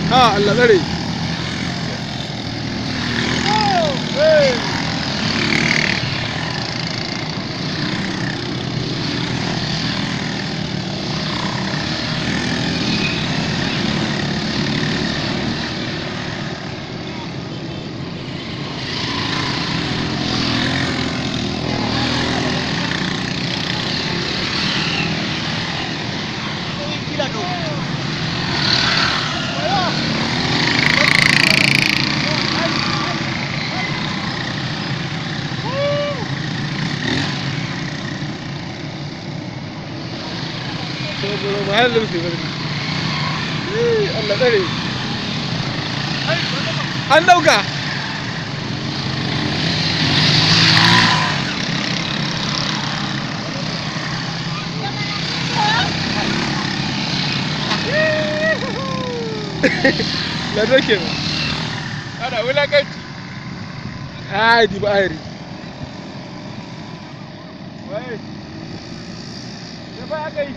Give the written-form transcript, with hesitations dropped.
Allah tsare. Allah tsare. An dauka. La rake ba. Ana wulakanci. Di ba ari. Wai. Ya fa aka yi.